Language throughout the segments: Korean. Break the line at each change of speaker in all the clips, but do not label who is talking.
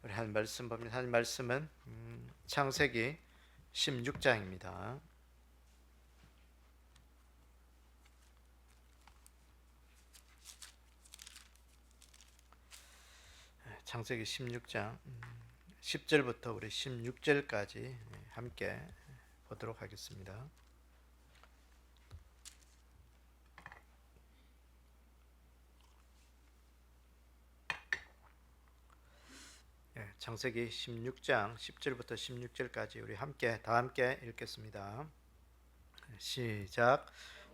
우리 하나님 말씀 봅니다. 하나님 말씀은 창세기 16장입니다. 창세기 16장 10절부터 우리 16절까지 함께 보도록 하겠습니다. 창세기 16장 10절부터 16절까지 우리 다 함께 읽겠습니다. 시작.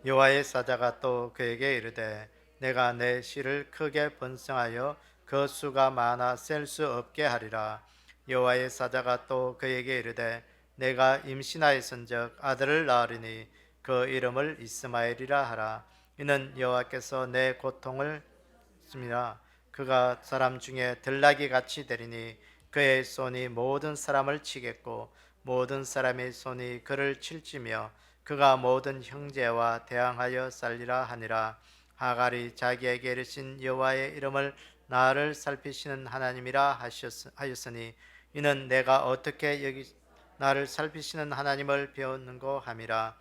여호와의 사자가 또 그에게 이르되 내가 내 씨를 크게 번성하여 그 수가 많아 셀 수 없게 하리라. 여호와의 사자가 또 그에게 이르되 내가 임신하였은즉 아들을 낳으리니 그 이름을 이스마엘이라 하라. 이는 여호와께서 내 고통을 습니다. 그가 사람 중에 들나귀 같이 되리니 그의 손이 모든 사람을 치겠고 모든 사람의 손이 그를 칠지며 그가 모든 형제와 대항하여 살리라 하니라. 하갈이 자기에게 이르신 여호와의 이름을 나를 살피시는 하나님이라 하였으니 이는 내가 어떻게 여기 나를 살피시는 하나님을 배웠는고 함이라.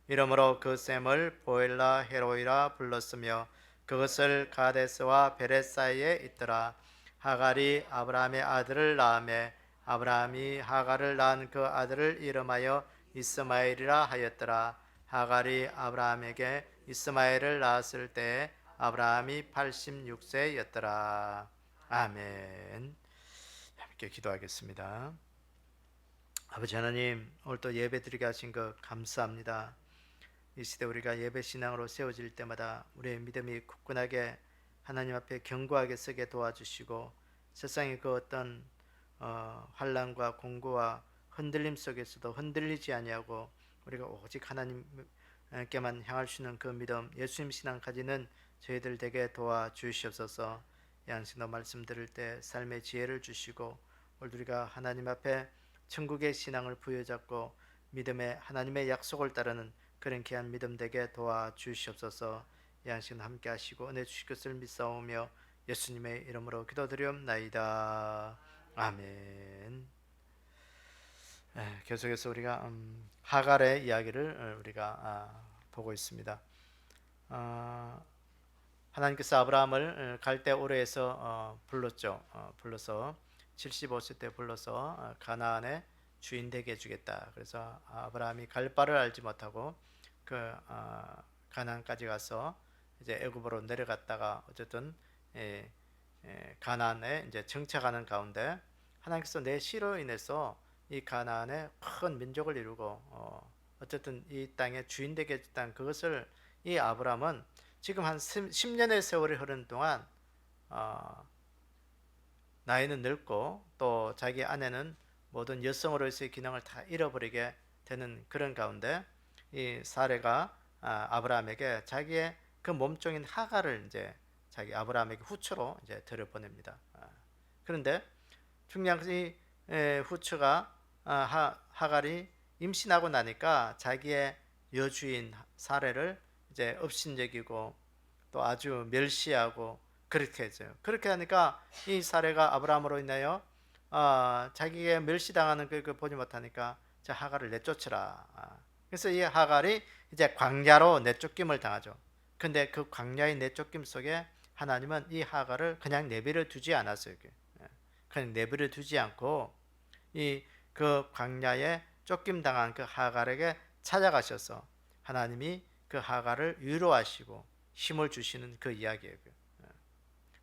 이러므로 그 셈을 보엘라 헤로이라 불렀으며 그것을 가데스와 베렛 사이에 있더라. 하갈이 아브라함의 아들을 낳으매 아브라함이 하갈을 낳은 그 아들을 이름하여 이스마엘이라 하였더라. 하갈이 아브라함에게 이스마엘을 낳았을 때 아브라함이 86세였더라. 아멘. 함께 기도하겠습니다. 아버지 하나님, 오늘 또 예배드리게 하신 것 감사합니다. 이 시대 우리가 예배 신앙으로 세워질 때마다 우리의 믿음이 굳건하게 하나님 앞에 견고하게 서게 도와주시고 세상의 그 어떤 환난과 공고와 흔들림 속에서도 흔들리지 아니하고 우리가 오직 하나님께만 향할 수 있는 그 믿음, 예수님 신앙 가지는 저희들 되게 도와주시옵소서. 양신도 말씀 들을 때 삶의 지혜를 주시고 오늘 우리가 하나님 앞에 천국의 신앙을 부여잡고 믿음의 하나님의 약속을 따르는 그런 귀한 믿음 되게 도와주시옵소서. 양신 함께 하시고 은혜 주실 것을 믿사오며 예수님의 이름으로 기도드리옵나이다. 아멘. 계속해서 우리가 하갈의 이야기를 우리가 보고 있습니다. 하나님께서 아브라함을 갈대 오르에서 불렀죠. 불러서 75세 때 불러서 가나안의 주인 되게 해주겠다. 그래서 아브라함이 갈 바를 알지 못하고 그 가나안까지 가서 이제 애굽으로 내려갔다가 어쨌든 가나안에 이제 정착하는 가운데 하나님께서 내 씨로 인해서 이 가나안에 큰 민족을 이루고 어쨌든 이 땅의 주인 되게 해줬다는 그것을 이 아브라함은 지금 한 10년의 세월이 흐른 동안 나이는 늙고 또 자기 아내는 모든 여성으로서의 기능을 다 잃어버리게 되는 그런 가운데 이 사레가 아브라함에게 자기의 그 몸종인 하갈을 이제 자기 아브라함에게 후처로 이제 들여보냅니다. 그런데 중요한 것이 후처가 하갈이 임신하고 나니까 자기의 여주인 사레를 이제 업신여기고 또 아주 멸시하고 그렇게 해줘요. 그렇게 하니까 이 사례가 아브라함으로 인하여 자기가 멸시당하는 그 보지 못하니까 자 하갈을 내쫓으라. 그래서 이 하갈이 이제 광야로 내쫓김을 당하죠. 근데 그 광야의 내쫓김 속에 하나님은 이 하갈을 그냥 내버려 두지 않았어요. 그냥 내버려 두지 않고 이 그 광야에 쫓김 당한 그 하갈에게 찾아가셔서 하나님이 그 하갈을 위로하시고 힘을 주시는 그 이야기예요.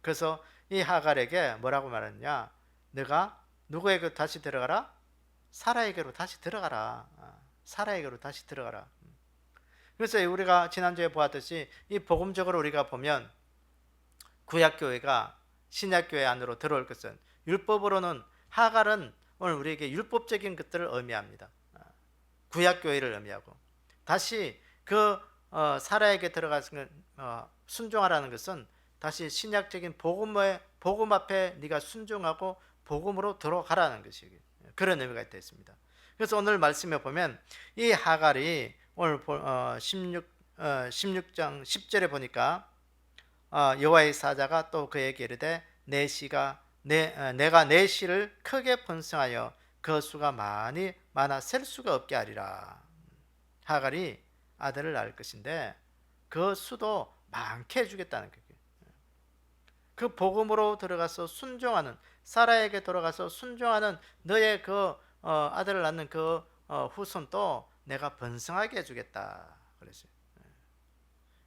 그래서 이 하갈에게 뭐라고 말했냐? 너가 누구에게 다시 들어가라? 사라에게로 다시 들어가라. 사라에게로 다시 들어가라. 그래서 우리가 지난주에 보았듯이 이 복음적으로 우리가 보면 구약교회가 신약교회 안으로 들어올 것은 율법으로는 하갈은 오늘 우리에게 율법적인 것들을 의미합니다. 구약교회를 의미하고 다시 그 사라에게 들어가서 순종하라는 것은 다시 신약적인 복음 앞에 네가 순종하고 복음으로 들어가라는 것이 그런 의미가 있습니다. 그래서 오늘 말씀에 보면 이 하갈이 오늘 16장 10절에 보니까 여호와의 사자가 또 그에게 이르되 내 씨가 내가 내 씨를 크게 번성하여 그 수가 많아 셀 수가 없게 하리라. 하갈이 아들을 낳을 것인데 그 수도 많게 해주겠다는 거예요. 그 복음으로 들어가서 순종하는, 사라에게 돌아가서 순종하는 너의 그 아들을 낳는 그 후손도 내가 번성하게 해주겠다 그랬어요.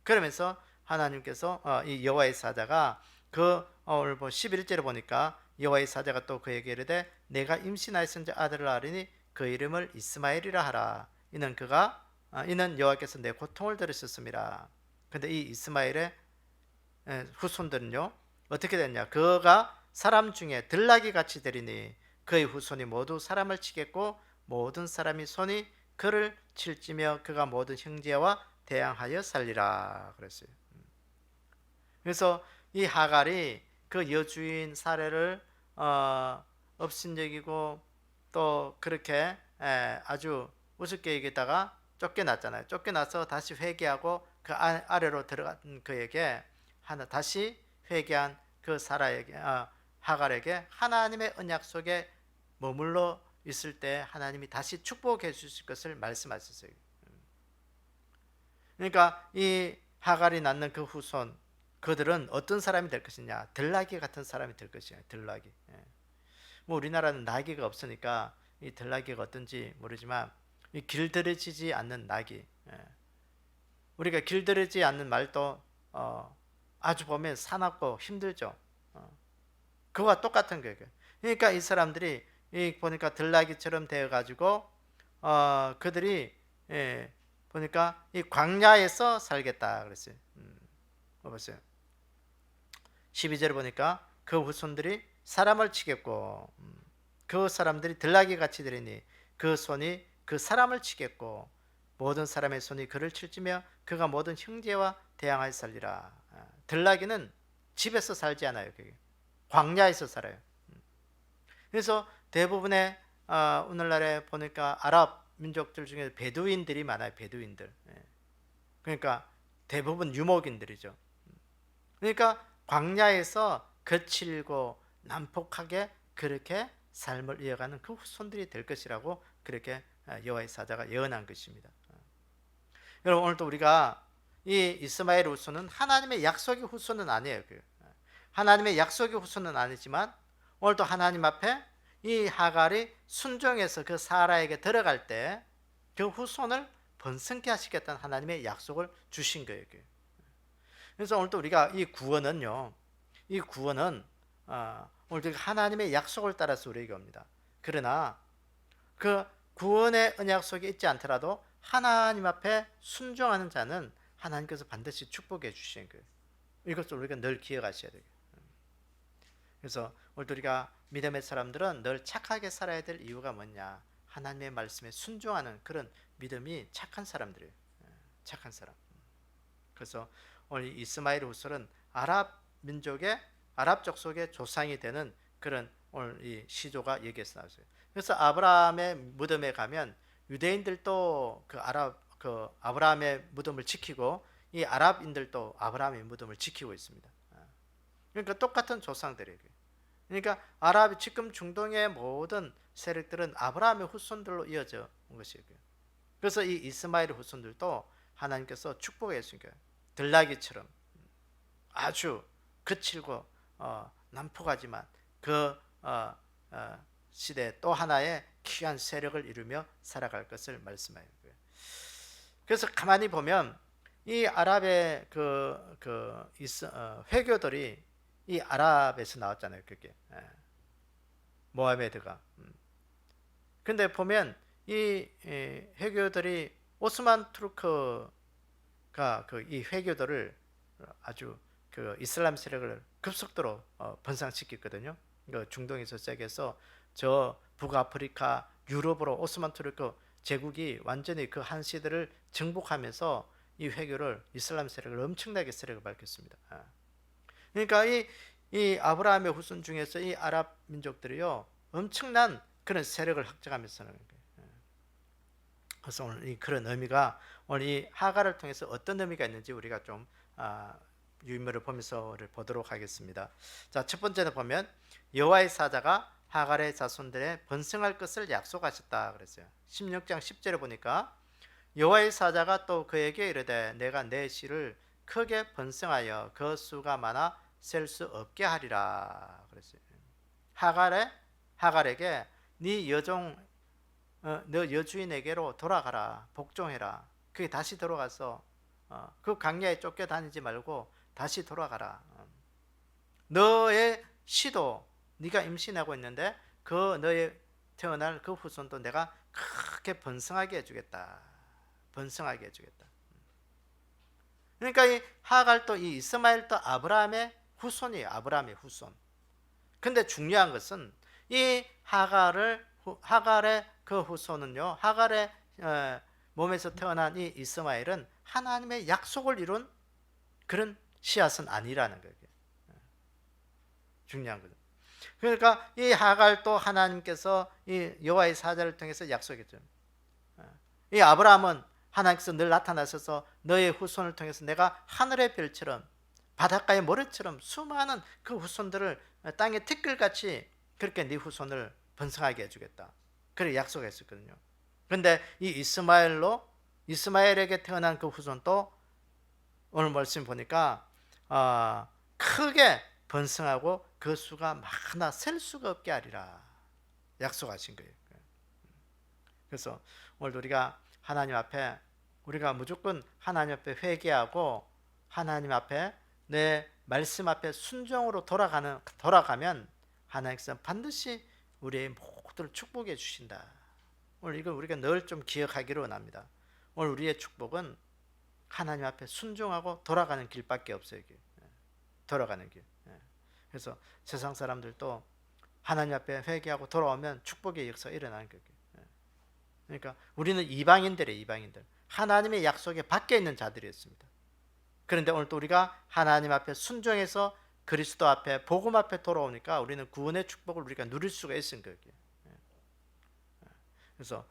그러면서 하나님께서 이 여호와의 사자가 그 오늘 11절에 보니까 여호와의 사자가 또 그에게 이르되 내가 임신하였은지 아들을 낳으리니 그 이름을 이스마엘이라 하라. 이는 여호와께서 내 고통을 들으셨습니다. 근데 이 이스마엘의 후손들은요 어떻게 됐냐? 그가 사람 중에 들나귀 같이 되리니 그의 후손이 모두 사람을 치겠고 모든 사람이 손이 그를 칠지며 그가 모든 형제와 대항하여 살리라 그랬어요. 그래서 이 하갈이 그 여주인 사례를 업신여기고 또 그렇게 아주 우습게 여기다가 쫓겨났잖아요. 쫓겨나서 다시 회개하고 그 아래로 들어간 그에게 다시 회개한 그 사라에게 하갈에게 하나님의 언약 속에 머물러 있을 때 하나님이 다시 축복해 주실 것을 말씀하셨어요. 그러니까 이 하갈이 낳는 그 후손 그들은 어떤 사람이 될 것이냐? 들나귀 같은 사람이 될 것이야. 들나귀. 뭐 우리나라는 나귀가 없으니까 이 들나귀가 어떤지 모르지만 이 길들여지지 않는 나귀. 우리가 길들여지지 않는 말도 아주 보면 사납고 힘들죠. 그와 똑같은 거예요. 그러니까 이 사람들이 보니까 들나귀처럼 되어 가지고 그들이 보니까 이 광야에서 살겠다 그랬어요. 보세요. 12절에 보니까 그 후손들이 사람을 치겠고 그 사람들이 들나귀 같이 되리니 그 손이 그 사람을 치겠고 모든 사람의 손이 그를 칠지며 그가 모든 형제와 대항하여 살리라. 들나귀는 집에서 살지 않아요. 광야에서 살아요. 그래서 대부분의 오늘날에 보니까 아랍 민족들 중에 베두인들이 많아요. 베두인들. 그러니까 대부분 유목인들이죠. 그러니까 광야에서 거칠고 난폭하게 그렇게 삶을 이어가는 그 후손들이 될 것이라고 그렇게 여호와의 사자가 예언한 것입니다. 여러분 오늘도 우리가 이 이스마엘 후손은 하나님의 약속의 후손은 아니에요. 하나님의 약속의 후손은 아니지만 오늘도 하나님 앞에 이 하갈이 순종해서 그 사라에게 들어갈 때 그 후손을 번성케 하시겠다는 하나님의 약속을 주신 거예요. 그래서 오늘도 우리가 이 구원은요, 이 구원은 오늘 하나님의 약속을 따라서 우리에게 옵니다. 그러나 그 구원의 언약 속에 있지 않더라도 하나님 앞에 순종하는 자는 하나님께서 반드시 축복해 주시는 거예요. 이것을 우리가 늘 기억하셔야 돼요. 그래서 오늘 우리가 믿음의 사람들은 늘 착하게 살아야 될 이유가 뭐냐? 하나님의 말씀에 순종하는 그런 믿음이 착한 사람들이에요. 착한 사람. 그래서 오늘 이스마엘 후손은 아랍 족속의 조상이 되는 그런 오늘 이 시조가 여기에서 나왔어요. 그래서 아브라함의 무덤에 가면 유대인들도 그 아브라함의 무덤을 지키고 이 아랍인들도 아브라함의 무덤을 지키고 있습니다. 그러니까 똑같은 조상들이에요. 그러니까 아랍 지금 중동의 모든 세력들은 아브라함의 후손들로 이어져 온 것이에요. 그래서 이 이스마엘 후손들도 하나님께서 축복해 주신 거예요. 들나귀처럼 아주 거칠고 난폭하지만 그 시대 또 하나의 귀한 세력을 이루며 살아갈 것을 말씀해요. 그래서 가만히 보면 이 아랍의 회교들이 이 아랍에서 나왔잖아요. 그게 모하메드가. 근데 보면 이 회교들이 오스만 투르크가 이 회교들을 아주 그 이슬람 세력을 급속도로 번성시켰거든요. 중동에서 시작해서 저 북아프리카, 유럽으로 오스만 투르크 제국이 완전히 그 한 시대를 정복하면서 이 회교를 이슬람 세력을 엄청나게 세력을 밝혔습니다. 그러니까 이 아브라함의 후손 중에서 이 아랍 민족들이요 엄청난 그런 세력을 확장하면서 하는 거예요. 그래서 오늘 이 그런 의미가 오늘 이 하갈을 통해서 어떤 의미가 있는지 우리가 좀 유인물을 보면서 보도록 하겠습니다. 자, 첫 번째는 보면 여호와의 사자가 하갈의 자손들의 번성할 것을 약속하셨다 그랬어요. 16장 10절에 보니까 여호와의 사자가 또 그에게 이르되 내가 내 씨를 크게 번성하여 그 수가 많아 셀 수 없게 하리라 그랬어요. 하갈에게 네 여종 너 여주인에게로 돌아가라 복종해라. 그게 다시 돌아가서 그 광야에 쫓겨다니지 말고 다시 돌아가라. 너의 시도 네가 임신하고 있는데 그 너의 태어날 그 후손도 내가 크게 번성하게 해주겠다. 번성하게 해주겠다. 그러니까 이 하갈도 이 이스마엘도 아브라함의 후손이에요. 아브라함의 후손. 근데 중요한 것은 이 하갈의 그 후손은요, 하갈의 몸에서 태어난 이 이스마엘은 하나님의 약속을 이룬 그런 씨앗은 아니라는 거예요. 중요한 거죠. 그러니까 이 하갈도 하나님께서 이 여호와의 사자를 통해서 약속했죠. 이 아브라함은 하나님께서 늘 나타나셔서 너의 후손을 통해서 내가 하늘의 별처럼 바닷가의 모래처럼 수많은 그 후손들을 땅의 티끌같이 그렇게 네 후손을 번성하게 해주겠다. 그렇게 약속했었거든요. 그런데 이 이스마엘에게 태어난 그 후손도 오늘 말씀 보니까 크게 번성하고 그 수가 많아 셀 수가 없게 하리라 약속하신 거예요. 그래서 오늘 우리가 하나님 앞에 우리가 무조건 하나님 앞에 회개하고 하나님 앞에 내 말씀 앞에 순종으로 돌아가면 하나님께서 반드시 우리의 모두를 축복해 주신다. 오늘 이걸 우리가 늘 좀 기억하기를 원합니다. 오늘 우리의 축복은 하나님 앞에 순종하고 돌아가는 길밖에 없어요. 돌아가는 길. 그래서 세상 사람들도 하나님 앞에 회개하고 돌아오면 축복의 역사가 일어나는 거예요. 그러니까 우리는 이방인들 하나님의 약속에 밖에 있는 자들이었습니다. 그런데 오늘 또 우리가 하나님 앞에 순종해서 그리스도 앞에 복음 앞에 돌아오니까 우리는 구원의 축복을 우리가 누릴 수가 있는 거예요. 그래서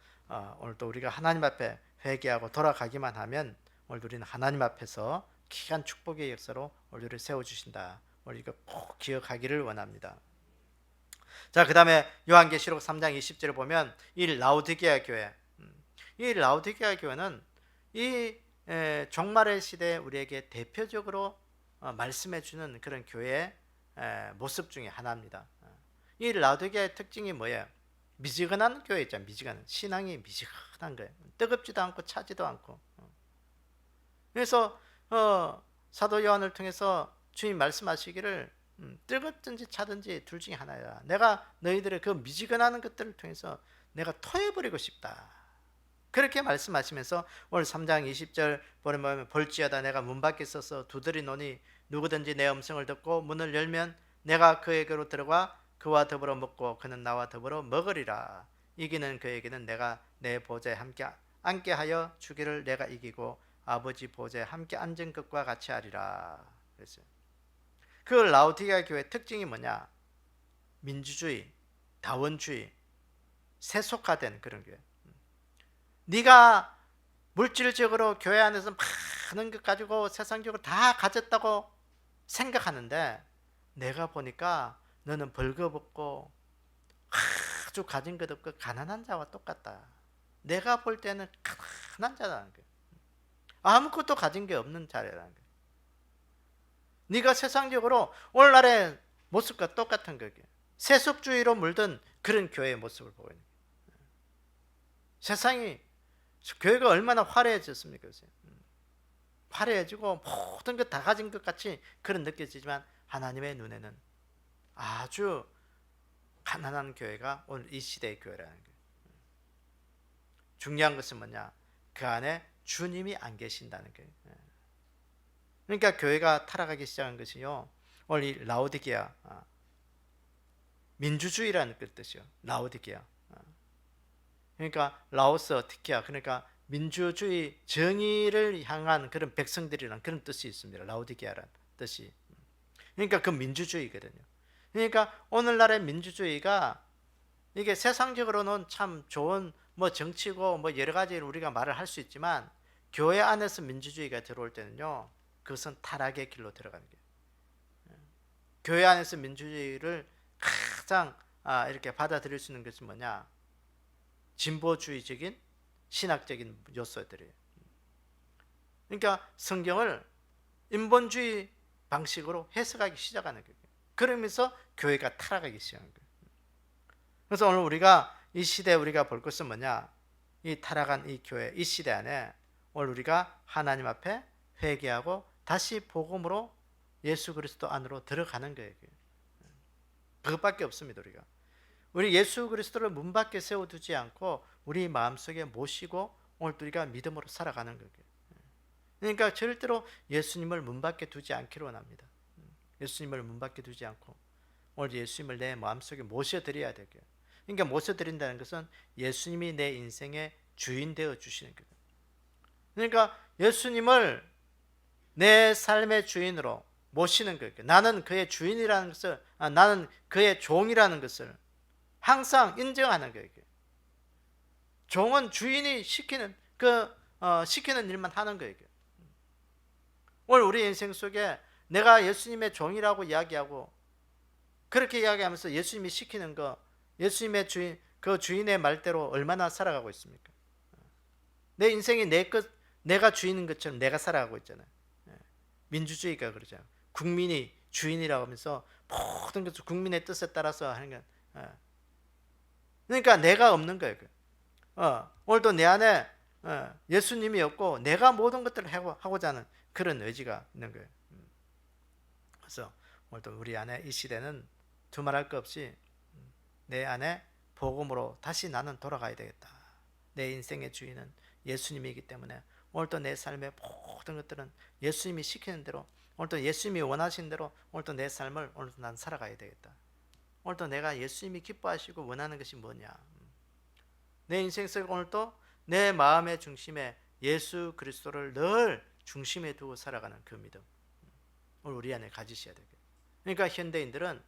오늘 또 우리가 하나님 앞에 회개하고 돌아가기만 하면 오늘 우리는 하나님 앞에서 귀한 축복의 역사로 우리를 세워주신다. 우리 이거 꼭 기억하기를 원합니다. 자, 그 다음에 요한계시록 3장 20절을 보면 이 라오디게아 교회, 이 라오디게아 교회는 이 종말의 시대에 우리에게 대표적으로 말씀해 주는 그런 교회의 모습 중에 하나입니다. 이 라오디게아의 특징이 뭐예요? 미지근한 교회 있잖아요. 미지근한 신앙이 미지근한 거예요. 뜨겁지도 않고 차지도 않고. 그래서 사도 요한을 통해서 주님 말씀하시기를 뜨겁든지 차든지 둘 중에 하나야. 내가 너희들의 그 미지근하는 것들을 통해서 내가 토해버리고 싶다. 그렇게 말씀하시면서 오늘 3장 20절 보면 볼지어다 내가 문 밖에 서서 두드리노니 누구든지 내 음성을 듣고 문을 열면 내가 그에게로 들어가 그와 더불어 먹고 그는 나와 더불어 먹으리라. 이기는 그에게는 내가 내 보좌에 함께 앉게 하여 주기를 내가 이기고 아버지 보좌에 함께 앉은 것과 같이 하리라. 그랬어요. 그 라오디게아 교회의 특징이 뭐냐? 민주주의, 다원주의, 세속화된 그런 교회. 네가 물질적으로 교회 안에서 많은 것 가지고 세상적으로 다 가졌다고 생각하는데 내가 보니까 너는 벌거벗고 아주 가진 것 없고 가난한 자와 똑같다. 내가 볼 때는 가난한 자라는 거예요. 아무것도 가진 게 없는 자라는 거예요. 네가 세상적으로 오늘날의 모습과 똑같은 거예요. 세속주의로 물든 그런 교회의 모습을 보고 있는 거예요. 세상이 교회가 얼마나 화려해졌습니까? 화려해지고 모든 것 다 가진 것 같이 그런 느껴지지만 하나님의 눈에는 아주 가난한 교회가 오늘 이 시대의 교회라는 거예요. 중요한 것은 뭐냐? 그 안에 주님이 안 계신다는 거예요. 그러니까 교회가 타락하기 시작한 것이요. 오늘 이 라오디게아 민주주의라는 뜻이요. 라오디게아. 그러니까 라오스티케아 그러니까 민주주의 정의를 향한 그런 백성들이라는 그런 뜻이 있습니다. 라오디게아라는 뜻이. 그러니까 그 민주주의거든요. 그러니까 오늘날의 민주주의가 이게 세상적으로는 참 좋은 뭐 정치고 뭐 여러 가지 우리가 말을 할 수 있지만 교회 안에서 민주주의가 들어올 때는요. 그것은 타락의 길로 들어가는 거예요. 교회 안에서 민주주의를 가장 이렇게 받아들일 수 있는 것이 뭐냐? 진보주의적인 신학적인 요소들이에요. 그러니까 성경을 인본주의 방식으로 해석하기 시작하는 거예요. 그러면서 교회가 타락하기 시작하는 거예요. 그래서 오늘 우리가 이 시대에 우리가 볼 것은 뭐냐? 이 타락한 이 교회, 이 시대 안에 오늘 우리가 하나님 앞에 회개하고 다시 복음으로 예수 그리스도 안으로 들어가는 거예요. 그것밖에 없습니다. 우리 예수 그리스도를 문 밖에 세워두지 않고 우리 마음속에 모시고 오늘 우리가 믿음으로 살아가는 거예요. 그러니까 절대로 예수님을 문 밖에 두지 않기로 원합니다. 예수님을 문 밖에 두지 않고 오늘 예수님을 내 마음속에 모셔드려야 되고요. 그러니까 모셔드린다는 것은 예수님이 내 인생의 주인 되어 주시는 거예요. 그러니까 예수님을 내 삶의 주인으로 모시는 거예요. 나는 그의 주인이라는 것을, 나는 그의 종이라는 것을 항상 인정하는 거예요. 종은 주인이 시키는 시키는 일만 하는 거예요. 오늘 우리 인생 속에 내가 예수님의 종이라고 이야기하고 그렇게 이야기하면서 예수님이 시키는 거, 예수님의 주인, 그 주인의 말대로 얼마나 살아가고 있습니까? 내 인생이 내가 주인인 것처럼 내가 살아가고 있잖아요. 민주주의가 그러잖아요. 국민이 주인이라고 하면서 모든 것을 국민의 뜻에 따라서 하는 건, 그러니까 내가 없는 거예요. 오늘도 내 안에 예수님이 없고 내가 모든 것들을 하고자 하는 그런 의지가 있는 거예요. 그래서 오늘도 우리 안에 이 시대는 두말할 것 없이 내 안에 복음으로 다시 나는 돌아가야 되겠다. 내 인생의 주인은 예수님이기 때문에 오늘도 내 삶의 모든 것들은 예수님이 시키는 대로, 오늘도 예수님이 원하시는 대로 오늘도 내 삶을 오늘도 난 살아가야 되겠다. 오늘도 내가 예수님이 기뻐하시고 원하는 것이 뭐냐? 내 인생 속에 오늘도 내 마음의 중심에 예수 그리스도를 늘 중심에 두고 살아가는 그 믿음, 오늘 우리 안에 가지셔야 되겠다. 그러니까 현대인들은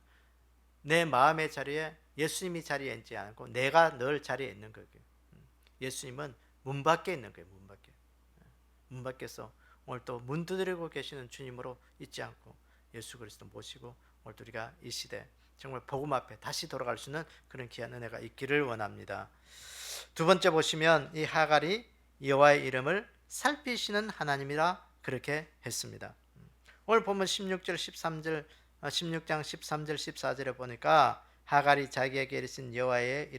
내 마음의 자리에 예수님이 자리에 있지 않고 내가 늘 자리에 있는 거예요. 예수님은 문 밖에 있는 거예요. 문 밖에서 오늘 또 문 두드리고 계시는 주님으로 있지 않고 예수 그리스도 모시고 오늘 우리가 이 시대 정말 복음 앞에 다시 돌아갈 수 있는 그런 귀한 은혜가 있기를 원합니다. 두 번째 보시면 이 하갈이 여호와의 이름을 살피시는 하나님이라 그렇게 했습니다. 오늘 보면 16장 13절 14절에 보니까 하갈이 자기에게 이르신 여호와의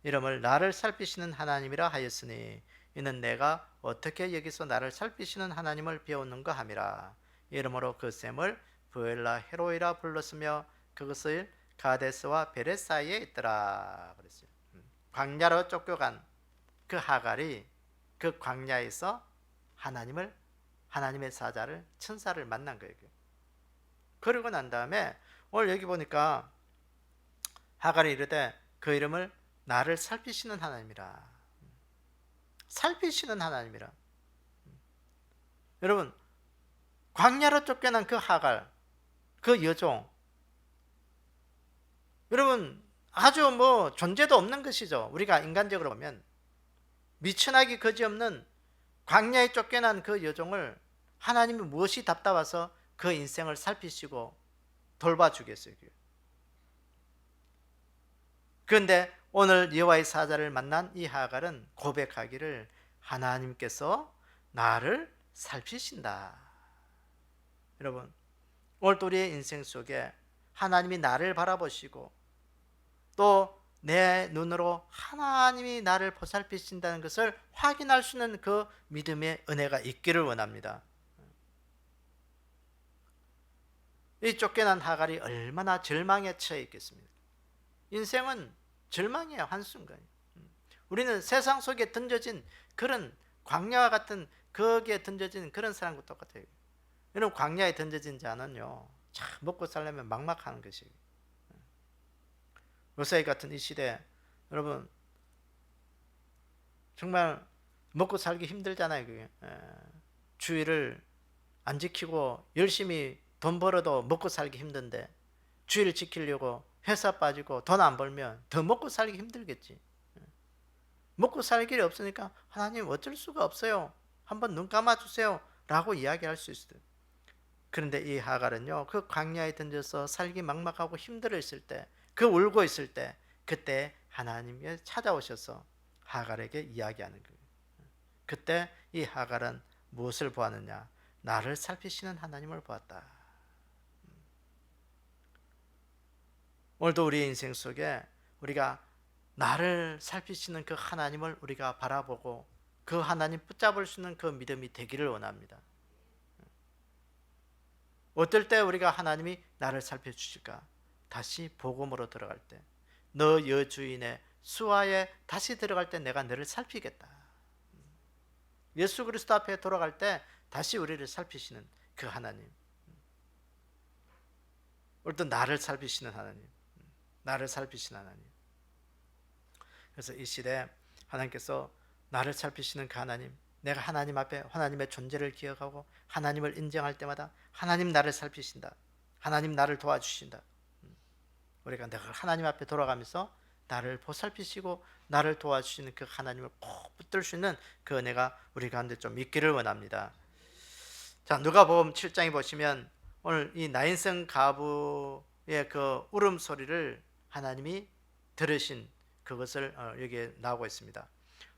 이름을 나를 살피시는 하나님이라 하였으니 이는 내가 어떻게 여기서 나를 살피시는 하나님을 배웠는가 함이라. 이러므로 그 샘을 브엘라 헤로이라 불렀으며 그것을 가데스와 베렛 사이에 있더라 그랬어요. 광야로 쫓겨간 그 하갈이 그 광야에서 하나님의 사자를, 천사를 만난 거예요. 그러고 난 다음에 오늘 여기 보니까 하갈이 이르되 그 이름을 나를 살피시는 하나님이라. 살피시는 하나님이라. 여러분, 광야로 쫓겨난 그 하갈, 그 여종, 여러분 아주 존재도 없는 것이죠. 우리가 인간적으로 보면 미천하기 거지없는 광야에 쫓겨난 그 여종을 하나님이 무엇이 답답해서 그 인생을 살피시고 돌봐주겠어요. 그런데 오늘 여호와의 사자를 만난 이 하갈은 고백하기를 하나님께서 나를 살피신다. 여러분, 오늘 우리의 인생 속에 하나님이 나를 바라보시고 또 내 눈으로 하나님이 나를 보살피신다는 것을 확인할 수 있는 그 믿음의 은혜가 있기를 원합니다. 이 쫓겨난 하갈이 얼마나 절망에 처해 있겠습니까? 인생은 절망이에요. 한순간이에요. 우리는 세상 속에 던져진 그런 광야와 같은 거기에 던져진 그런 사람과 똑같아요. 여러분, 광야에 던져진 자는요, 참 먹고 살려면 막막한 것이에요. 요새 같은 이 시대, 여러분 정말 먹고 살기 힘들잖아요. 그게. 주의를 안 지키고 열심히 돈 벌어도 먹고 살기 힘든데 주의를 지키려고 회사 빠지고 돈 안 벌면 더 먹고 살기 힘들겠지. 먹고 살 길이 없으니까 하나님 어쩔 수가 없어요. 한번 눈 감아주세요 라고 이야기할 수 있어요. 그런데 이 하갈은요, 그 광야에 던져서 살기 막막하고 힘들어 있을 때, 그 울고 있을 때, 그때 하나님이 찾아오셔서 하갈에게 이야기하는 거예요. 그때 이 하갈은 무엇을 보았느냐? 나를 살피시는 하나님을 보았다. 오늘도 우리 인생 속에 우리가 나를 살피시는 그 하나님을 우리가 바라보고 그 하나님 붙잡을 수 있는 그 믿음이 되기를 원합니다. 어떨 때 우리가 하나님이 나를 살펴주실까? 다시 복음으로 들어갈 때, 너 여주인의 수하에 다시 들어갈 때 내가 너를 살피겠다. 예수 그리스도 앞에 돌아갈 때 다시 우리를 살피시는 그 하나님. 오늘도 나를 살피시는 하나님, 나를 살피시는 하나님. 그래서 이 시대에 하나님께서 나를 살피시는 그 하나님, 내가 하나님 앞에 하나님의 존재를 기억하고 하나님을 인정할 때마다 하나님 나를 살피신다, 하나님 나를 도와주신다. 우리가 내가 하나님 앞에 돌아가면서 나를 보살피시고 나를 도와주시는 그 하나님을 꼭 붙들 수 있는 그 은혜가 우리 가운데 좀 있기를 원합니다. 자, 누가복음 7장에 보시면 오늘 이 나인성 가부의 그 울음소리를 하나님이 들으신 그것을 여기에 나오고 있습니다.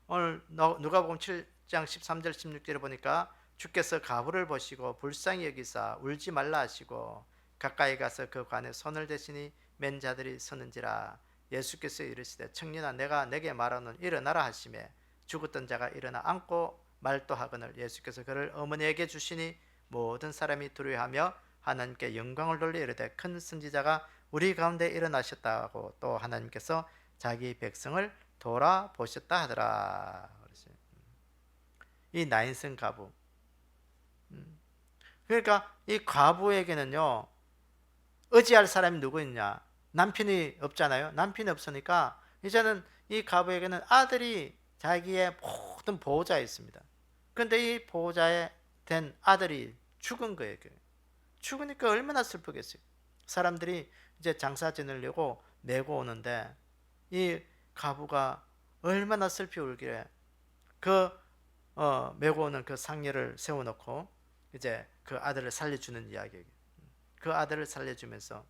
오늘 누가복음 7장 13절 16절에 보니까 주께서 가부를 보시고 불쌍히 여기사 울지 말라 하시고 가까이 가서 그 관에 손을 대시니 맨 자들이 서는지라. 예수께서 이르시되 청년아 내가 내게 말하는 일어나라 하시매 죽었던 자가 일어나 앉고 말도하거늘 예수께서 그를 어머니에게 주시니 모든 사람이 두려워하며 하나님께 영광을 돌려 이르되 큰 선지자가 우리 가운데 일어나셨다고 또 하나님께서 자기 백성을 돌아보셨다 하더라. 이 나인성 가부, 그러니까 이 과부에게는요 의지할 사람이 누구 있냐? 남편이 없잖아요. 남편이 없으니까 이제는 이 과부에게는 아들이 자기의 모든 보호자에 있습니다. 그런데 이 보호자에 된 아들이 죽은 거예요. 죽으니까 얼마나 슬프겠어요. 사람들이 이제 장사 지내려고 메고 오는데 이 과부가 얼마나 슬피 울기래. 그 메고 오는 그 상여를 세워놓고 이제 그 아들을 살려주는 이야기예요. 그 아들을 살려주면서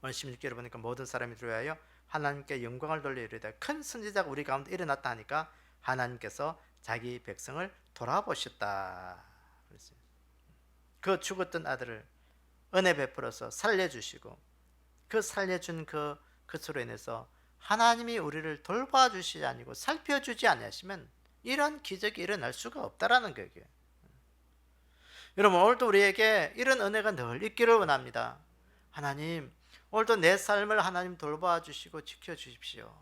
오늘 16절에 보니까 모든 사람이 두려워하여 하나님께 영광을 돌려 이르되 큰 선지자가 우리 가운데 일어났다 하니까 하나님께서 자기 백성을 돌아보셨다. 그랬어요. 그 죽었던 아들을 은혜 베풀어서 살려주시고 그 살려준 그것으로 인해서 하나님이 우리를 돌봐주시지 아니고 살펴주지 않으시면 이런 기적이 일어날 수가 없다라는 거예요. 여러분 오늘도 우리에게 이런 은혜가 늘 있기를 원합니다. 하나님 오늘도 내 삶을 하나님 돌봐주시고 지켜주십시오.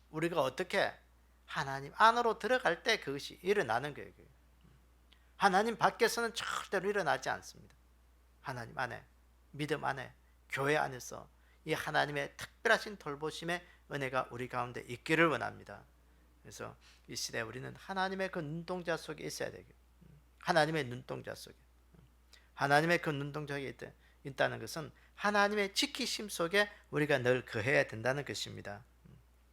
우리가 어떻게 하나님 안으로 들어갈 때 그것이 일어나는 거예요. 하나님 밖에서는 절대로 일어나지 않습니다. 하나님 안에, 믿음 안에, 교회 안에서 이 하나님의 특별하신 돌보심의 은혜가 우리 가운데 있기를 원합니다. 그래서 이 시대에 우리는 하나님의 그 눈동자 속에 있어야 되겠. 하나님의 눈동자 속에, 하나님의 그 눈동자에 있다는 것은 하나님의 지키심 속에 우리가 늘 거해야 된다는 것입니다.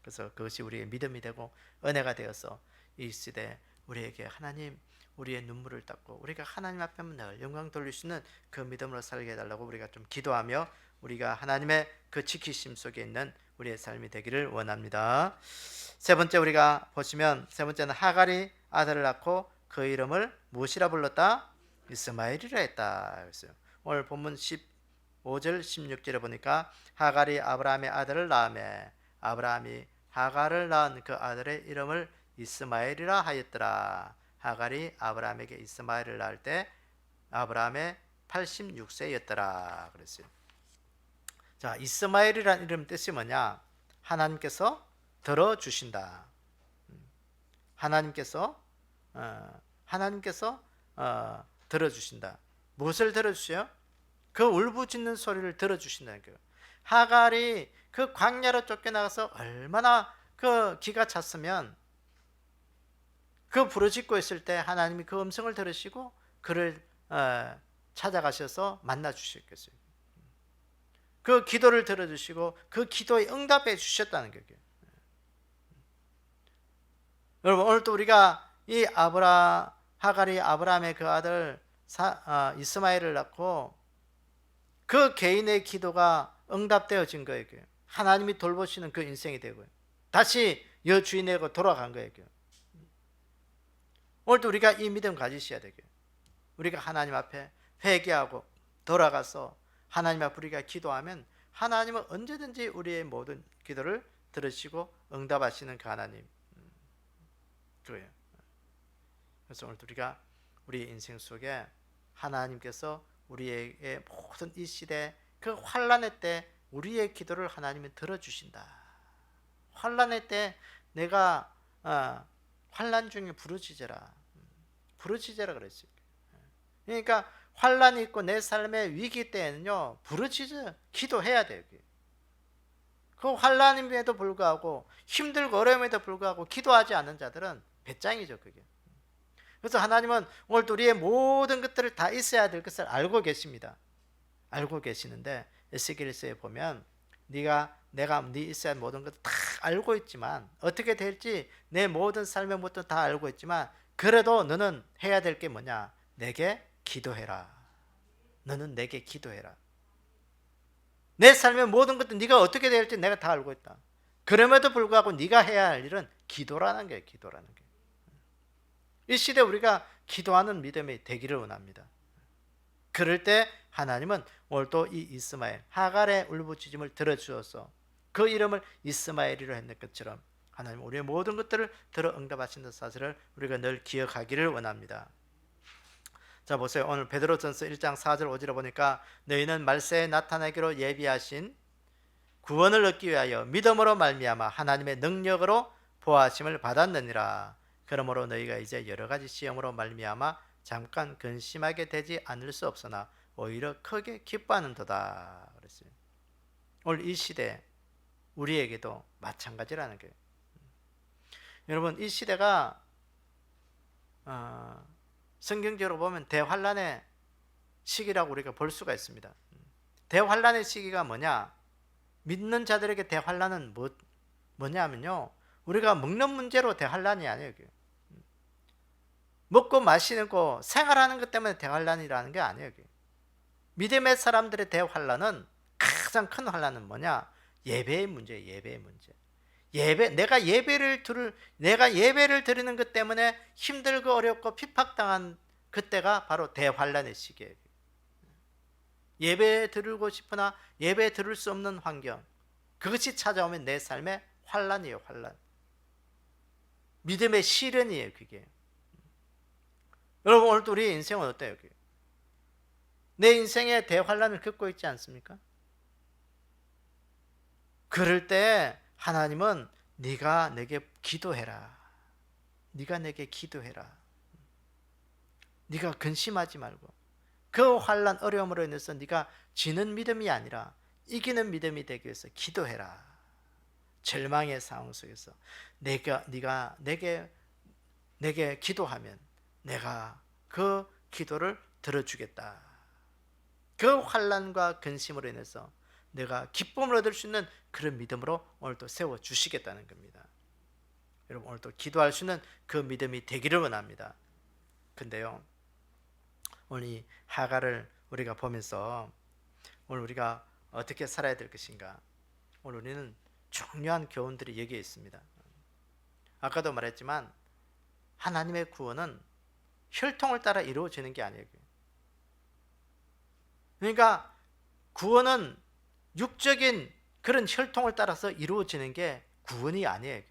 그래서 그것이 우리의 믿음이 되고 은혜가 되어서 이 시대에 우리에게 하나님 우리의 눈물을 닦고 우리가 하나님 앞에만 늘 영광 돌릴 수 있는 그 믿음으로 살게 해달라고 우리가 좀 기도하며 우리가 하나님의 그 지키심 속에 있는 우리의 삶이 되기를 원합니다. 세 번째 우리가 보시면 세 번째는 하갈이 아들을 낳고 그 이름을 무엇이라 불렀다? 이스마엘이라 했다. 그랬어요. 오늘 본문 15절 16절에 보니까 하갈이 아브라함의 아들을 낳으매 아브라함이 하갈을 낳은 그 아들의 이름을 이스마엘이라 하였더라. 하갈이 아브라함에게 이스마엘을 낳을 때 아브라함의 86세였더라 그랬어요. 자, 이스마엘이라는 이름 뜻이 뭐냐? 하나님께서 들어주신다. 하나님께서 들어주신다. 무엇을 들어주세요? 그 울부짖는 소리를 들어주신다는 거예요. 하갈이 그 광야로 쫓겨나가서 얼마나 그 기가 찼으면 그 부르짖고 있을 때 하나님이 그 음성을 들으시고 그를 찾아가셔서 만나 주셨겠어요. 그 기도를 들어주시고 그 기도에 응답해 주셨다는 거예요. 여러분 오늘도 우리가 이 아브라함의 하갈이 아브라함의 그 아들 이스마엘을 낳고 그 개인의 기도가 응답되어진 거예요. 하나님이 돌보시는 그 인생이 되고요. 다시 여주인에게 돌아간 거예요. 오늘도 우리가 이 믿음 가지셔야 되고요. 우리가 하나님 앞에 회개하고 돌아가서 하나님 앞에 우리가 기도하면 하나님은 언제든지 우리의 모든 기도를 들으시고 응답하시는 그 하나님. 그래요. 그래서 오늘 우리가 우리 인생 속에 하나님께서 우리의 모든 이 시대 그 환난의 때 우리의 기도를 하나님이 들어주신다. 환난의 때 내가 환난 중에 부르짖어라. 부르짖어라 그랬어요. 그러니까 환난이 있고 내 삶의 위기 때에는요 부르짖어 기도해야 돼요. 그 환난임에도 불구하고 힘들고 어려움에도 불구하고 기도하지 않는 자들은 배짱이죠. 그게. 그래서 하나님은 오늘 우리의 모든 것들을 다 있어야 될 것을 알고 계십니다. 알고 계시는데 에스겔서에 보면 내가 네 있어야 할 모든 것을 다 알고 있지만 어떻게 될지 내 모든 삶의 모든 다 알고 있지만 그래도 너는 해야 될 게 뭐냐? 내게 기도해라. 너는 내게 기도해라. 내 삶의 모든 것도 네가 어떻게 될지 내가 다 알고 있다. 그럼에도 불구하고 네가 해야 할 일은 기도라는 게 기도라는 게. 이 시대 우리가 기도하는 믿음이 되기를 원합니다. 그럴 때 하나님은 오늘 또 이 이스마엘 하갈의 울부짖음을 들어주어서 그 이름을 이스마엘이로 했는 것처럼 하나님 우리의 모든 것들을 들어 응답하시는 사실을 우리가 늘 기억하기를 원합니다. 자 보세요. 오늘 베드로전서 1장 4절 5절에 보니까 너희는 말세에 나타나기로 예비하신 구원을 얻기 위하여 믿음으로 말미암아 하나님의 능력으로 보호하심을 받았느니라. 그러므로 너희가 이제 여러 가지 시험으로 말미암아 잠깐 근심하게 되지 않을 수 없으나 오히려 크게 기뻐하는도다 그랬어요. 오늘 이 시대 우리에게도 마찬가지라는 거예요. 여러분 이 시대가 성경적으로 보면 대환란의 시기라고 우리가 볼 수가 있습니다. 대환란의 시기가 뭐냐? 믿는 자들에게 대환란은 뭐냐면요 우리가 먹는 문제로 대환란이 아니에요. 먹고 마시는 거 생활하는 것 때문에 대환란이라는 게 아니에요. 믿음의 사람들의 대환란은 가장 큰 환란은 뭐냐? 예배의 문제예요. 예배의 문제. 내가 예배를 드리는 것 때문에 힘들고 어렵고 핍박당한 그때가 바로 대환란의 시기예요. 예배 드리고 싶으나 예배 드릴 수 없는 환경, 그것이 찾아오면 내 삶의 환란이에요. 환란. 믿음의 시련이에요. 그게. 여러분 오늘도 우리의 인생은 어때요? 내 인생에 대환란을 겪고 있지 않습니까? 그럴 때 하나님은 네가 내게 기도해라. 네가 내게 기도해라. 네가 근심하지 말고 그 환난 어려움으로 인해서 네가 지는 믿음이 아니라 이기는 믿음이 되기 위해서 기도해라. 절망의 상황 속에서 네가 내게 기도하면 내가 그 기도를 들어주겠다. 그 환난과 근심으로 인해서 내가 기쁨을 얻을 수 있는 그런 믿음으로 오늘도 세워주시겠다는 겁니다. 여러분 오늘도 기도할 수 있는 그 믿음이 되기를 원합니다. 근데요 오늘 이 하갈을 우리가 보면서 오늘 우리가 어떻게 살아야 될 것인가, 오늘 우리는 중요한 교훈들이 여기에 있습니다. 아까도 말했지만 하나님의 구원은 혈통을 따라 이루어지는 게 아니에요. 그러니까 구원은 육적인 그런 혈통을 따라서 이루어지는 게 구원이 아니에요.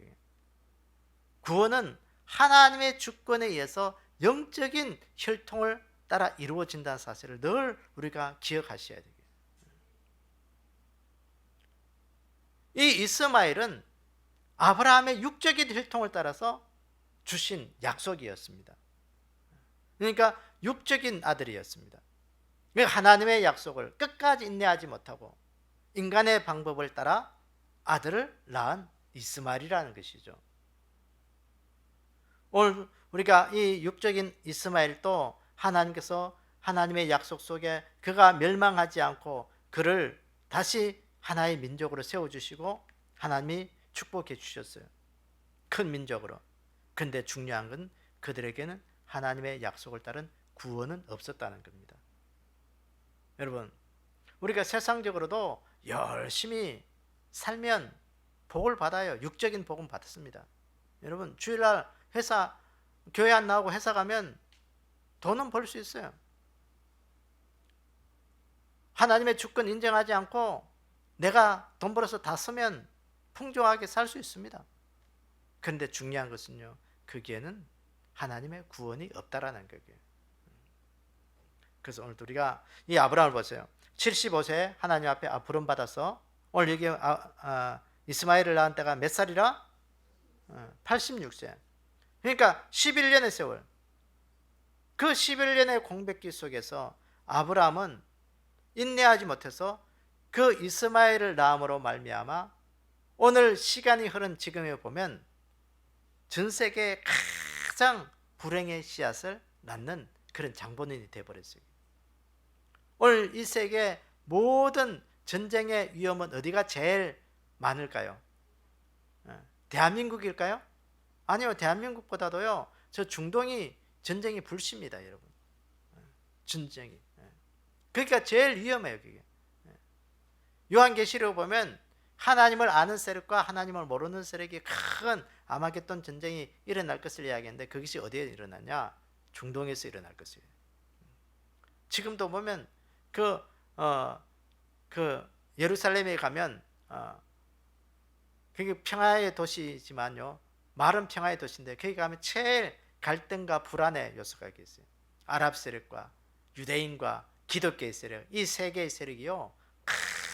구원은 하나님의 주권에 의해서 영적인 혈통을 따라 이루어진다는 사실을 늘 우리가 기억하셔야 돼요. 이 이스마엘은 아브라함의 육적인 혈통을 따라서 주신 약속이었습니다. 그러니까 육적인 아들이었습니다. 하나님의 약속을 끝까지 인내하지 못하고 인간의 방법을 따라 아들을 낳은 이스마엘이라는 것이죠. 오늘 우리가 이 육적인 이스마엘도 하나님께서 하나님의 약속 속에 그가 멸망하지 않고 그를 다시 하나의 민족으로 세워주시고 하나님이 축복해 주셨어요. 큰 민족으로. 근데 중요한 건 그들에게는 하나님의 약속을 따른 구원은 없었다는 겁니다. 여러분, 우리가 세상적으로도 열심히 살면 복을 받아요. 육적인 복은 받습니다. 여러분, 주일날 회사, 교회 안 나오고 회사 가면 돈은 벌 수 있어요. 하나님의 주권 인정하지 않고 내가 돈 벌어서 다 쓰면 풍족하게 살 수 있습니다. 그런데 중요한 것은요, 거기에는 하나님의 구원이 없다라는 거예요. 그래서 오늘 우리가 이 아브라함을 보세요. 75세 하나님 앞에 부름 받아서 오늘 여기 이스마엘을 낳은 때가 몇 살이라? 86세. 그러니까 11년의 세월. 그 11년의 공백기 속에서 아브라함은 인내하지 못해서 그 이스마엘을 낳음으로 말미암아 오늘 시간이 흐른 지금에 보면 전 세계에 가장 불행의 씨앗을 낳는 그런 장본인이 되어버렸어요. 오늘 이 세계 모든 전쟁의 위험은 어디가 제일 많을까요? 대한민국일까요? 아니요, 대한민국보다도요, 저 중동이 전쟁이 불씨입니다, 여러분. 전쟁이. 그러니까 제일 위험해요, 그게. 요한계시록 보면 하나님을 아는 세력과 하나님을 모르는 세력이 큰 아마겟돈 전쟁이 일어날 것을 이야기하는데 그것이 어디에 일어나냐? 중동에서 일어날 것이에요. 지금도 보면 그 예루살렘에 가면 그게 평화의 도시지만요, 말은 평화의 도시인데 거기 가면 제일 갈등과 불안의 요소가 있어요. 아랍 세력과 유대인과 기독교의 세력, 이 세 개의 세력이요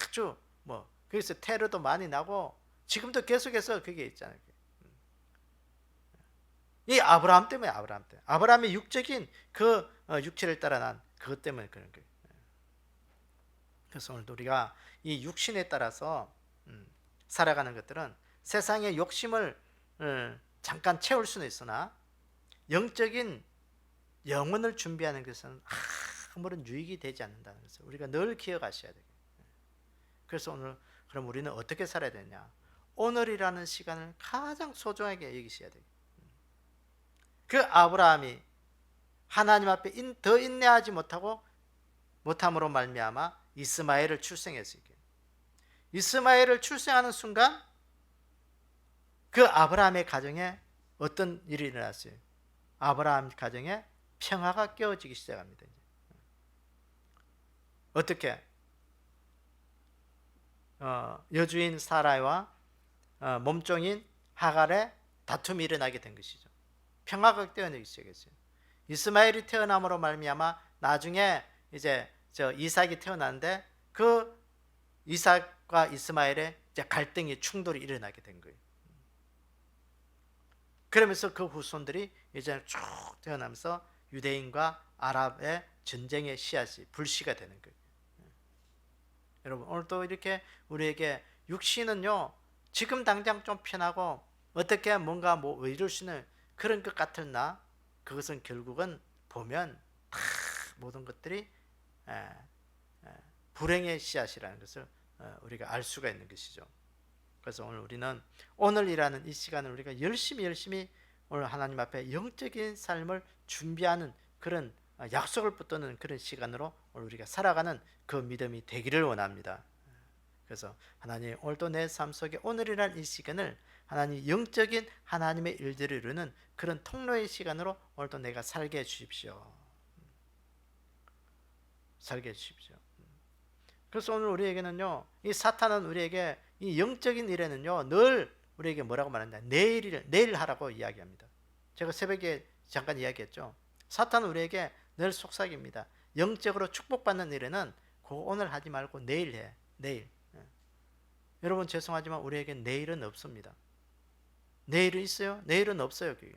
아주 거기서 테러도 많이 나고 지금도 계속해서 그게 있잖아요. 이 아브라함 때문에, 아브라함의 육적인 그 육체를 따라 난 그것 때문에 그런 거예요. 그래서 오늘도 우리가 이 육신에 따라서 살아가는 것들은 세상의 욕심을 잠깐 채울 수는 있으나 영적인 영혼을 준비하는 것은 아무런 유익이 되지 않는다는 것을 우리가 늘 기억하셔야 돼요. 그래서 오늘 그럼 우리는 어떻게 살아야 되냐? 오늘이라는 시간을 가장 소중하게 여기셔야 돼요. 그 아브라함이 하나님 앞에 더 인내하지 못함으로 말미암아 이스마엘을 출생했어요. 이스마엘을 출생하는 순간 그 아브라함의 가정에 어떤 일이 일어났어요? 아브라함 가정에 평화가 깨어지기 시작합니다. 어떻게? 여주인 사라와 몸종인 하갈의 다툼이 일어나게 된 것이죠. 평화가 깨어지기 시작했어요. 이스마엘이 태어남으로 말미암아 나중에 이제 이삭이 태어났는데 그 이삭과 이스마엘의 이제 갈등이 충돌이 일어나게 된 거예요. 그러면서 그 후손들이 이제 쭉 태어나면서 유대인과 아랍의 전쟁의 씨앗이 불씨가 되는 거예요. 여러분, 오늘도 이렇게 우리에게 육신은요 지금 당장 좀 편하고 어떻게 뭔가 이룰 수 있는 그런 것 같으나 그것은 결국은 보면 다 모든 것들이 불행의 씨앗이라는 것을 우리가 알 수가 있는 것이죠. 그래서 오늘 우리는 오늘이라는 이 시간을 우리가 열심히 오늘 하나님 앞에 영적인 삶을 준비하는 그런 약속을 붙드는 그런 시간으로 오늘 우리가 살아가는 그 믿음이 되기를 원합니다. 그래서 하나님, 오늘도 내 삶 속에 오늘이라는 이 시간을 하나님 영적인 하나님의 일들을 이루는 그런 통로의 시간으로 오늘도 내가 살게 해주십시오. 살게 해주십시오. 그래서 오늘 우리에게는요, 이 사탄은 우리에게 이 영적인 일에는요 늘 우리에게 뭐라고 말하냐? 내일 하라고 이야기합니다. 제가 새벽에 잠깐 이야기했죠. 사탄은 우리에게 늘 속삭입니다. 영적으로 축복받는 일에는 오늘 하지 말고 내일 해. 내일. 여러분, 죄송하지만 우리에겐 내일은 없습니다. 내일은 있어요? 내일은 없어요. 그게.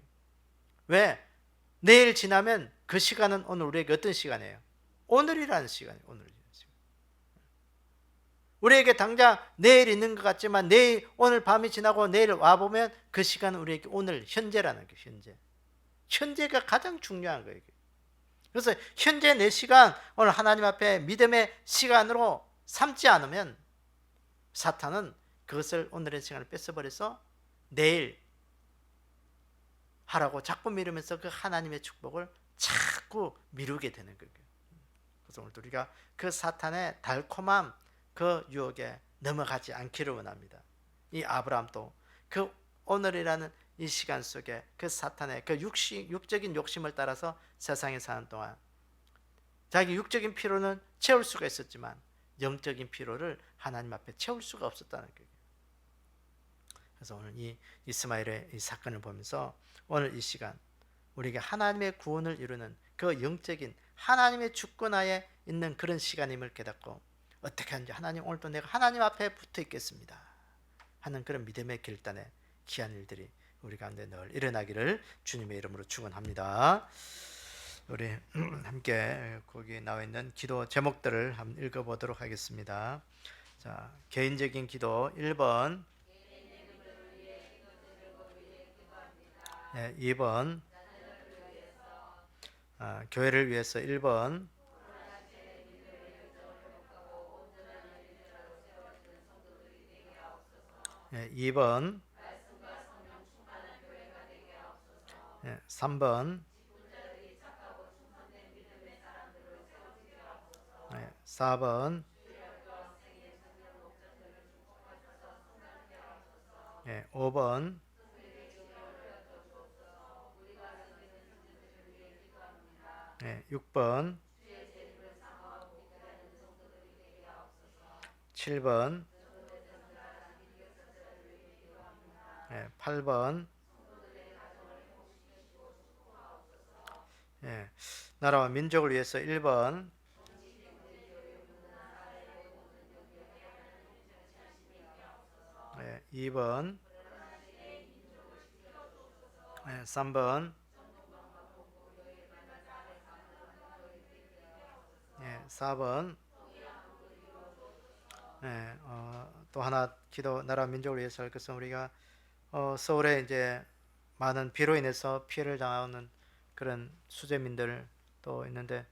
왜? 내일 지나면 그 시간은 오늘 우리에게 어떤 시간이에요? 오늘이라는 시간이에요. 오늘이라는 시간. 우리에게 당장 내일 있는 것 같지만 오늘 밤이 지나고 내일 와보면 그 시간은 우리에게 오늘 현재라는 거예요. 현재. 현재가 가장 중요한 거예요. 그래서 현재 내 시간, 오늘 하나님 앞에 믿음의 시간으로 삼지 않으면 사탄은 그것을 오늘의 시간을 뺏어버려서 내일 하라고 자꾸 미루면서 그 하나님의 축복을 자꾸 미루게 되는 거예요. 그래서 오늘 우리가 그 사탄의 달콤함, 그 유혹에 넘어가지 않기를 원합니다. 이 아브라함도 그 오늘이라는 이 시간 속에 그 사탄의 그 육적인 욕심을 따라서 세상에 사는 동안 자기 육적인 피로는 채울 수가 있었지만 영적인 피로를 하나님 앞에 채울 수가 없었다는 거예요. 그래서 오늘 이 이스마엘의 이 사건을 보면서 오늘 이 시간 우리가 하나님의 구원을 이루는 그 영적인 하나님의 주권하에 있는 그런 시간임을 깨닫고 어떻게 하는지 하나님 오늘도 내가 하나님 앞에 붙어 있겠습니다 하는 그런 믿음의 결단에 귀한 일들이 우리 가운데 늘 일어나기를 주님의 이름으로 축원합니다. 우리 함께 거기 나와 있는 기도 제목들을 한번 읽어보도록 하겠습니다. 자, 개인적인 기도 1번, 2번, 교회를 위해서 1번, 2번, 3번, 4번, 5번, 6번, 7번, 8번, 나라와 민족을 위해서 1번, 2번, 3번, 4번, 또 하나 기도 나라 민족을 위해서 할 것은 우리가 서울에 이제 많은 비로 인해서 피해를 당하는 그런 수재민들 또 있는데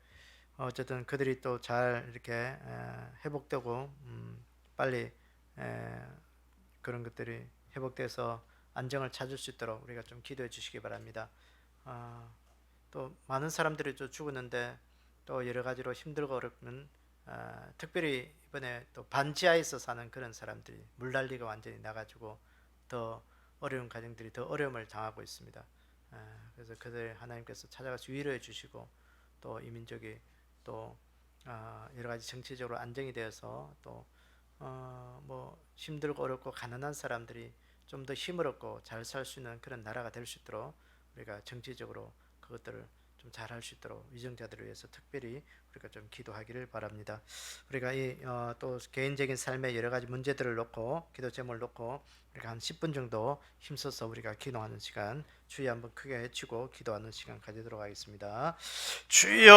어쨌든 그들이 또 잘 이렇게 회복되고 빨리 그런 것들이 회복돼서 안정을 찾을 수 있도록 우리가 좀 기도해 주시기 바랍니다. 또 많은 사람들이 또 죽었는데 또 여러 가지로 힘들고 어렵는 특별히 이번에 또 반지하에서 사는 그런 사람들이 물난리가 완전히 나가지고 더 어려운 가정들이 더 어려움을 당하고 있습니다. 그래서 그들 하나님께서 찾아가서 위로해 주시고 또 이 민족이 또 여러 가지 정치적으로 안정이 되어서 또 뭐 힘들고 어렵고 가난한 사람들이 좀 더 힘을 얻고 잘 살 수 있는 그런 나라가 될 수 있도록 우리가 정치적으로 그것들을 좀 잘 할 수 있도록 위정자들을 위해서 특별히 우리가 좀 기도하기를 바랍니다. 우리가 이 또 개인적인 삶의 여러 가지 문제들을 놓고 기도 제목을 놓고 우리가 한 10분 정도 힘써서 우리가 기도하는 시간 주여 한번 크게 외치고 기도하는 시간 가지도록 하겠습니다. 주여